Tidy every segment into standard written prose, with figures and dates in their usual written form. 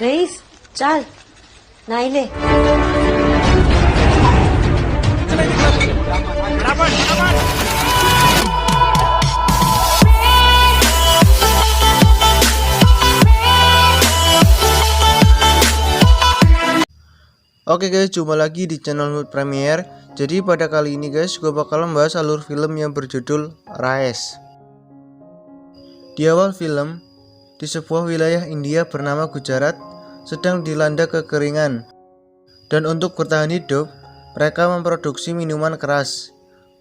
रईस चल नाही ले. Oke guys, jumpa lagi di channel Mood Premier. Jadi pada kali ini guys, gue bakal membahas alur film yang berjudul Raes. Di awal film, di sebuah wilayah India bernama Gujarat sedang dilanda kekeringan. Dan untuk bertahan hidup, mereka memproduksi minuman keras.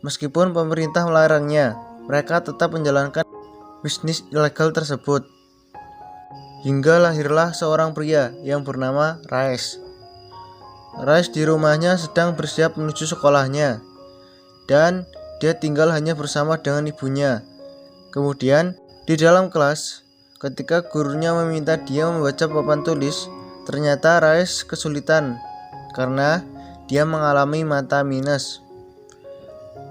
Meskipun pemerintah melarangnya, mereka tetap menjalankan bisnis ilegal tersebut. Hingga lahirlah seorang pria yang bernama Raes. Raes di rumahnya sedang bersiap menuju sekolahnya, dan dia tinggal hanya bersama dengan ibunya. Kemudian di dalam kelas, ketika gurunya meminta dia membaca papan tulis, ternyata Raes kesulitan karena dia mengalami mata minus.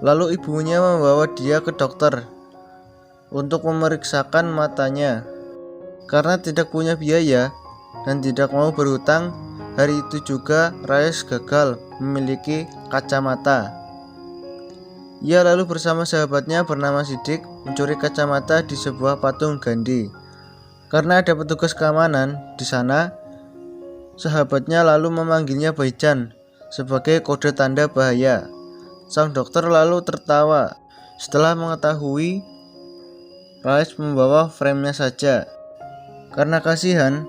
Lalu ibunya membawa dia ke dokter untuk memeriksakan matanya. Karena tidak punya biaya dan tidak mau berhutang, hari itu juga Raes gagal memiliki kacamata. Ia lalu bersama sahabatnya bernama Sidik mencuri kacamata di sebuah patung Gandhi. Karena ada petugas keamanan di sana, sahabatnya lalu memanggilnya Baijan sebagai kode tanda bahaya. Sang dokter lalu tertawa setelah mengetahui Raes membawa frame-nya saja. Karena kasihan,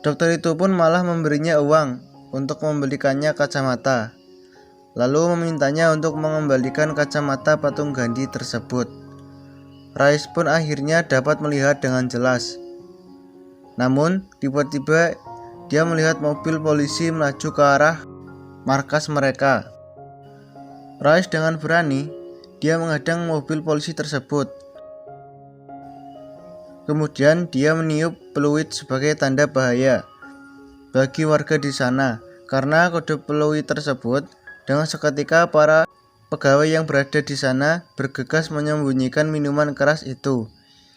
dokter itu pun malah memberinya uang untuk membelikannya kacamata, lalu memintanya untuk mengembalikan kacamata patung Gandhi tersebut. Raes pun akhirnya dapat melihat dengan jelas. Namun tiba-tiba dia melihat mobil polisi melaju ke arah markas mereka. Raes dengan berani dia menghadang mobil polisi tersebut. Kemudian dia meniup peluit sebagai tanda bahaya bagi warga di sana. Karena kode peluit tersebut, dengan seketika para pegawai yang berada di sana bergegas menyembunyikan minuman keras itu,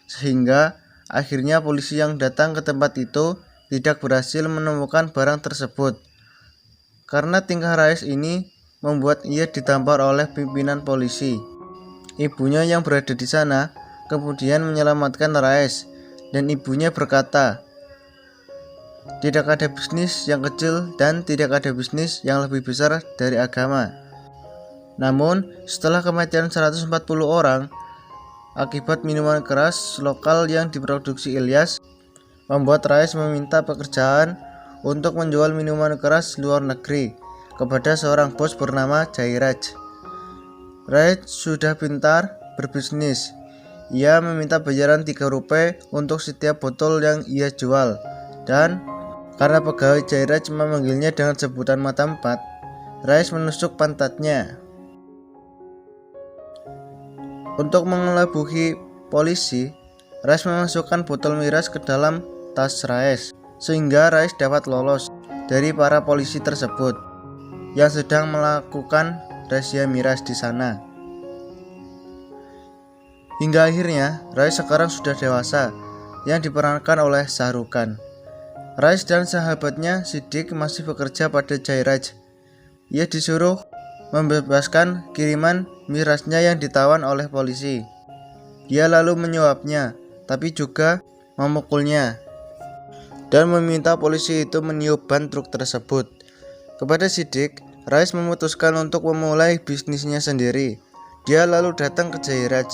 sehingga akhirnya polisi yang datang ke tempat itu tidak berhasil menemukan barang tersebut. Karena tingkah Raes ini membuat ia ditampar oleh pimpinan polisi. Ibunya yang berada di sana kemudian menyelamatkan Raes, dan ibunya berkata, tidak ada bisnis yang kecil dan tidak ada bisnis yang lebih besar dari agama. Namun setelah kematian 140 orang akibat minuman keras lokal yang diproduksi Ilyas, membuat Raes meminta pekerjaan untuk menjual minuman keras luar negeri kepada seorang bos bernama Jairaj. Raes sudah pintar berbisnis. Ia meminta bayaran 3 rupiah untuk setiap botol yang ia jual, dan karena pegawai Jairaj memanggilnya dengan sebutan mata 4, Raes menusuk pantatnya. Untuk mengelabuhi polisi, Raes memasukkan botol miras ke dalam tas Raes, sehingga Raes dapat lolos dari para polisi tersebut yang sedang melakukan razia miras di sana. Hingga akhirnya Raes sekarang sudah dewasa yang diperankan oleh Shah Rukh Khan. Raes dan sahabatnya Sidik masih bekerja pada Jairaj. Ia disuruh membebaskan kiriman mirasnya yang ditawan oleh polisi. Dia lalu menyuapnya, tapi juga memukulnya, dan meminta polisi itu meniup ban truk tersebut. Kepada Sidik, Raes memutuskan untuk memulai bisnisnya sendiri. Dia lalu datang ke Jairaj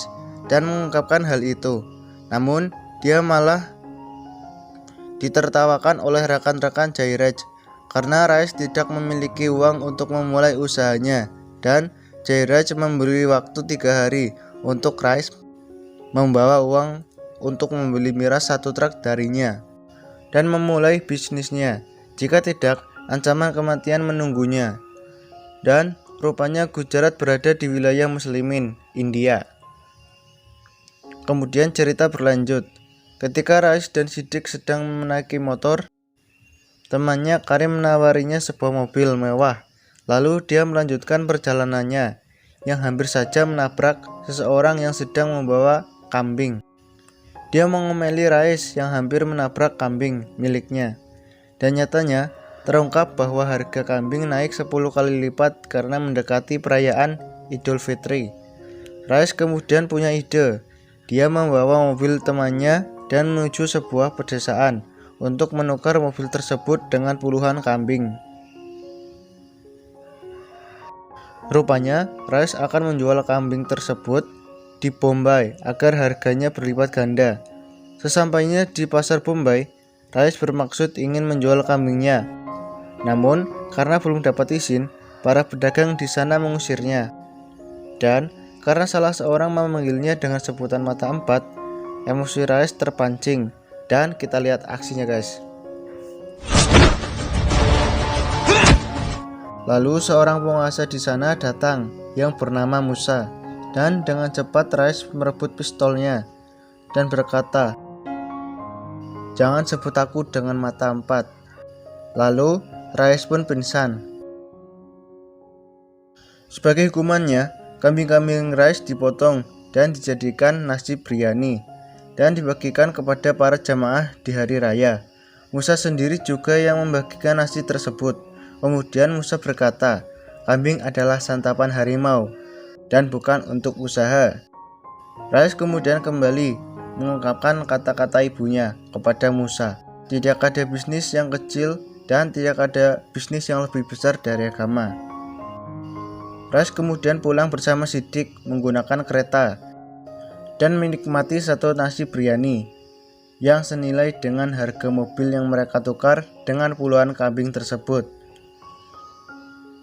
dan mengungkapkan hal itu. Namun dia malah ditertawakan oleh rekan-rekan Jairaj karena Raes tidak memiliki uang untuk memulai usahanya, dan Jairaj memberi waktu 3 hari untuk Raes membawa uang untuk membeli miras 1 truk darinya dan memulai bisnisnya. Jika tidak, ancaman kematian menunggunya. Dan rupanya Gujarat berada di wilayah Muslimin India. Kemudian cerita berlanjut. Ketika Raes dan Sidik sedang menaiki motor, temannya Karim menawarinya sebuah mobil mewah. Lalu dia melanjutkan perjalanannya yang hampir saja menabrak seseorang yang sedang membawa kambing. Dia mengomeli Rais yang hampir menabrak kambing miliknya. Dan nyatanya terungkap bahwa harga kambing naik 10 kali lipat karena mendekati perayaan Idul Fitri. Rais kemudian punya ide. Dia membawa mobil temannya dan menuju sebuah pedesaan untuk menukar mobil tersebut dengan puluhan kambing. Rupanya, Rais akan menjual kambing tersebut di Bombay agar harganya berlipat ganda. Sesampainya di pasar Bombay, Rais bermaksud ingin menjual kambingnya. Namun, karena belum dapat izin, para pedagang di sana mengusirnya. Dan karena salah seorang memanggilnya dengan sebutan mata empat, emosi Rais terpancing. Dan kita lihat aksinya, guys. Lalu seorang penguasa di sana datang yang bernama Musa, dan dengan cepat Rais merebut pistolnya dan berkata, "Jangan sebut aku dengan mata empat." Lalu Rais pun pingsan. Sebagai hukumannya, kambing-kambing Rais dipotong dan dijadikan nasi biryani dan dibagikan kepada para jamaah di hari raya. Musa sendiri juga yang membagikan nasi tersebut. Kemudian Musa berkata, kambing adalah santapan harimau dan bukan untuk usaha. Rais kemudian kembali mengungkapkan kata-kata ibunya kepada Musa. Tidak ada bisnis yang kecil dan tidak ada bisnis yang lebih besar dari agama. Rais kemudian pulang bersama Siddiq menggunakan kereta dan menikmati satu nasi biryani yang senilai dengan harga mobil yang mereka tukar dengan puluhan kambing tersebut.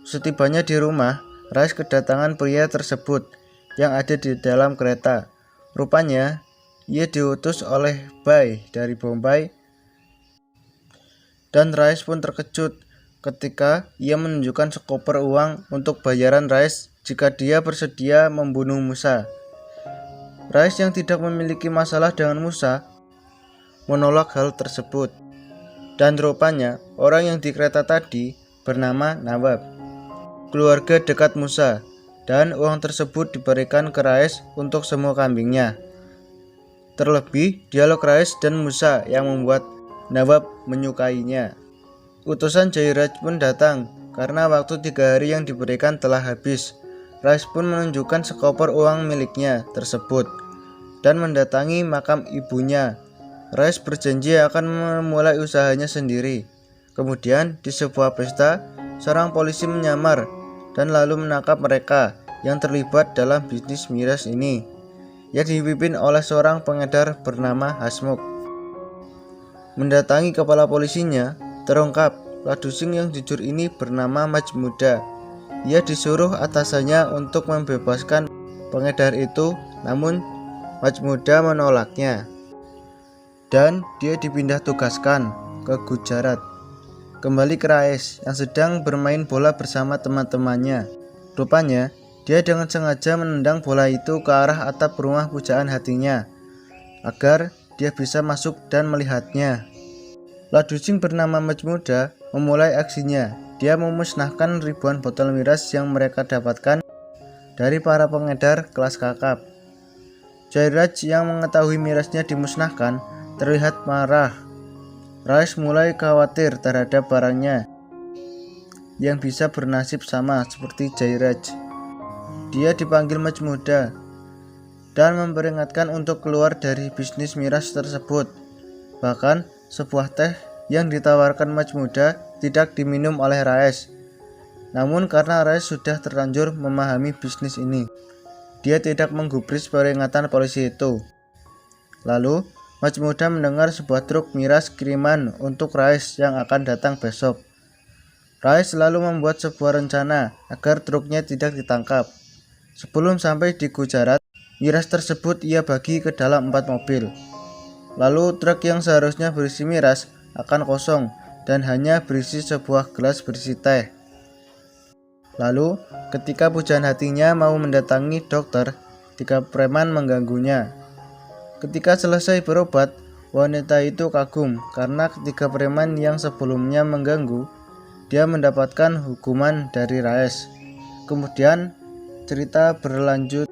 Setibanya di rumah, Rais kedatangan pria tersebut yang ada di dalam kereta. Rupanya, ia diutus oleh Bai dari Bombay. Dan Rais pun terkejut ketika ia menunjukkan sekoper uang untuk bayaran Rais jika dia bersedia membunuh Musa. Rais yang tidak memiliki masalah dengan Musa menolak hal tersebut. Dan rupanya, orang yang di kereta tadi bernama Nawab, keluarga dekat Musa, dan uang tersebut diberikan ke Rais untuk semua kambingnya. Terlebih, dialog Rais dan Musa yang membuat Nawab menyukainya. Utusan Jairaj pun datang karena waktu 3 hari yang diberikan telah habis. Rais pun menunjukkan sekoper uang miliknya tersebut dan mendatangi makam ibunya. Rais berjanji akan memulai usahanya sendiri. Kemudian di sebuah pesta, seorang polisi menyamar dan lalu menangkap mereka yang terlibat dalam bisnis miras ini, yang dipimpin oleh seorang pengedar bernama Hasmukh. Mendatangi kepala polisinya, terungkap Ladusing yang jujur ini bernama Majmuda. Ia disuruh atasannya untuk membebaskan pengedar itu, namun Majmuda menolaknya dan dia dipindah tugaskan ke Gujarat. Kembali ke Rais yang sedang bermain bola bersama teman-temannya. Rupanya, dia dengan sengaja menendang bola itu ke arah atap rumah pujaan hatinya agar dia bisa masuk dan melihatnya. Ladusing bernama Majmuda memulai aksinya. Dia memusnahkan ribuan botol miras yang mereka dapatkan dari para pengedar kelas kakap. Jairaj yang mengetahui mirasnya dimusnahkan terlihat marah. Rais mulai khawatir terhadap barangnya yang bisa bernasib sama seperti Jairaj. Dia dipanggil Majmuda dan memperingatkan untuk keluar dari bisnis miras tersebut. Bahkan sebuah teh yang ditawarkan Majmuda tidak diminum oleh Rais. Namun karena Rais sudah terlanjur memahami bisnis ini, dia tidak menggubris peringatan polisi itu. Lalu Majmuda mendengar sebuah truk miras kiriman untuk Rais yang akan datang besok. Rais lalu membuat sebuah rencana agar truknya tidak ditangkap. Sebelum sampai di Gujarat, miras tersebut ia bagi ke dalam 4 mobil. Lalu truk yang seharusnya berisi miras akan kosong dan hanya berisi sebuah gelas berisi teh. Lalu ketika pujaan hatinya mau mendatangi dokter, 3 preman mengganggunya. Ketika selesai berobat, wanita itu kagum karena ketiga preman yang sebelumnya mengganggu, dia mendapatkan hukuman dari Rais. Kemudian cerita berlanjut.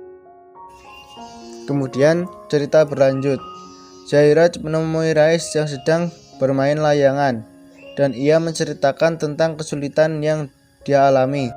Jairaj menemui Rais yang sedang bermain layangan, dan ia menceritakan tentang kesulitan yang dia alami.